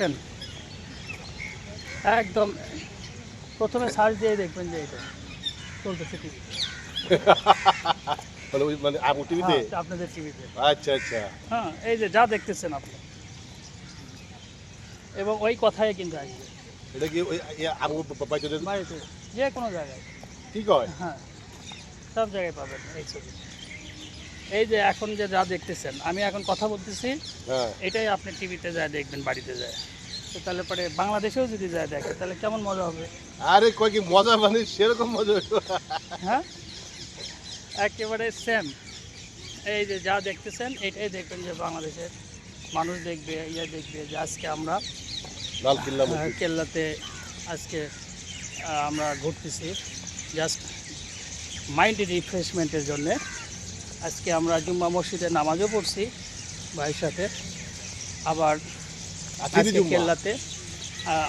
দেখবেন একদম প্রথমে সার্চ দিয়ে দেখবেন যে এটা চলতেছে টিভি মানে আপু টিভিতে আপনাদের টিভিতে। আচ্ছা আচ্ছা হ্যাঁ, এই যে যা দেখতেছেন আপনি এবং ওই কথাই কিন্তু আসবে এটা কি ওই আপু বাড়িতে বাড়িতে যে কোনো জায়গায়। কি কয়? হ্যাঁ, সব জায়গায় পাবেন এই ছবি। এই যে এখন যে যা দেখতেছেন আমি এখন কথা বলতেছি, হ্যাঁ এটাই আপনি টিভিতে যায় দেখবেন, বাড়িতে যায়। তো তাহলে পরে বাংলাদেশেও যদি যায় দেখে তাহলে কেমন মজা হবে। আরে কয় কি মজা, মানে সেরকম মজা হইলো। হ্যাঁ, একেবারে সেম। এই যে যা দেখতেছেন এটাই দেখবেন যে বাংলাদেশের মানুষ দেখবে, দেখবে যে আজকে আমরা লাল কিল্লা কেল্লাতে আজকে আমরা ঘুরতেছি জাস্ট মাইন্ড রিফ্রেশমেন্টের জন্যে। আজকে আমরা জুম্মা মসজিদে নামাজও পড়ছি ভাইয়ের সাথে, আবার আজকে কেল্লাতে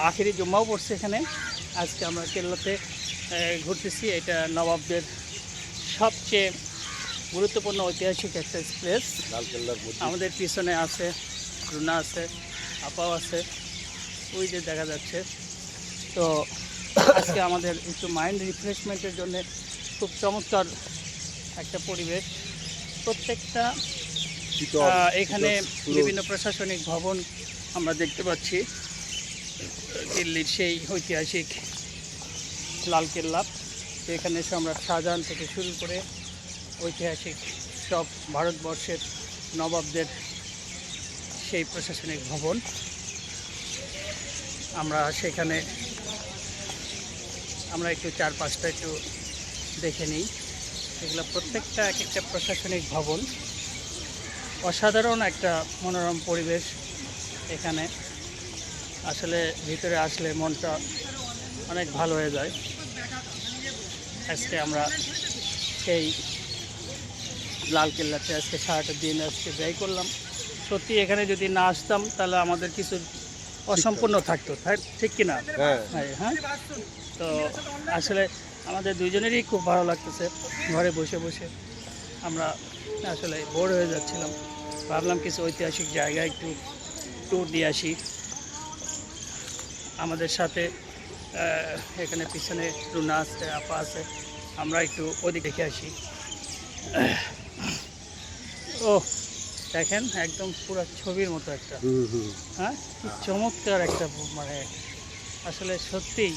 আখেরি জুম্মাও পড়ছি এখানে। আজকে আমরা কেল্লাতে ঘুরতেছি। এটা নবাবদের সবচেয়ে গুরুত্বপূর্ণ ঐতিহাসিক একটা প্লেস। আমাদের পিছনে আছে রুনা আছে, আপাও আছে, ওই যে দেখা যাচ্ছে। তো আজকে আমাদের একটু মাইন্ড রিফ্রেশমেন্টের জন্য খুব চমৎকার একটা পরিবেশ। প্রত্যেকটা এখানে বিভিন্ন প্রশাসনিক ভবন আমরা দেখতে পাচ্ছি। দিল্লির সেই ঐতিহাসিক লালকেল্লা, এখানে সম্রাট শাহজাহান থেকে শুরু করে ঐতিহাসিক সব ভারতবর্ষের নবাবদের সেই প্রশাসনিক ভবন। আমরা সেখানে আমরা একটু চারপাশটা একটু দেখে নিই। এগুলো প্রত্যেকটা এক একটা প্রশাসনিক ভবন। অসাধারণ একটা মনোরম পরিবেশ এখানে। আসলে ভিতরে আসলে মনটা অনেক ভালো হয়ে যায়। আজকে আমরা সেই লালকেল্লাতে আজকে সারাটা দিন আজকে ব্যয় করলাম। সত্যি এখানে যদি না আসতাম তাহলে আমাদের কিছু অসম্পূর্ণ থাকতো, ঠিক কিনা? হ্যাঁ, তো আসলে আমাদের দুইজনেরই খুব ভালো লাগতেছে। ঘরে বসে বসে আমরা আসলে বোর হয়ে যাচ্ছিলাম, ভাবলাম কিছু ঐতিহাসিক জায়গায় একটু ট্যুর দিয়ে আসি। আমাদের সাথে এখানে পিছনে রুনা আছে, আপা আছে, আমরা একটু ওদিক দেখে আসি। ও দেখেন একদম পুরো ছবির মতো একটা, হ্যাঁ, চমৎকার একটা, মানে আসলে সত্যিই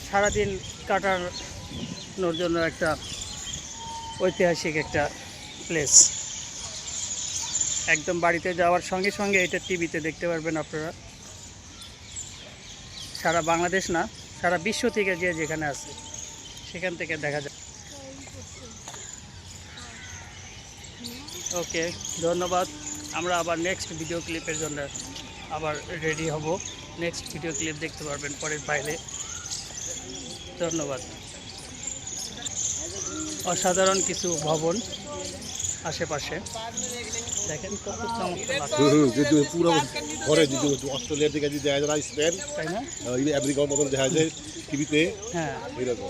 সারাদিন কাটানোর জন্য একটা ঐতিহাসিক একটা প্লেস। একদম বাড়িতে যাওয়ার সঙ্গে সঙ্গে এটা টিভিতে দেখতে পারবেন আপনারা। সারা বাংলাদেশ না, সারা বিশ্ব থেকে যে যেখানে আছে সেখান থেকে দেখা যায়। ওকে, ধন্যবাদ। আমরা আবার নেক্সট ভিডিও ক্লিপের জন্য আবার রেডি হব। নেক্সট ভিডিও ক্লিপ দেখতে পারবেন পরের ফাইলে। ধন্যবাদ। অসাধারণ কিছু ভবন আশেপাশে দেখেন, কত চমৎকার লাগছে। পুরো ঘরে যদি অস্ট্রেলিয়ার দিকে দেখা যায়, স্পেন, তাই না? আমেরিকার মতন দেখা যায় টিভিতে। হ্যাঁ, এরকম।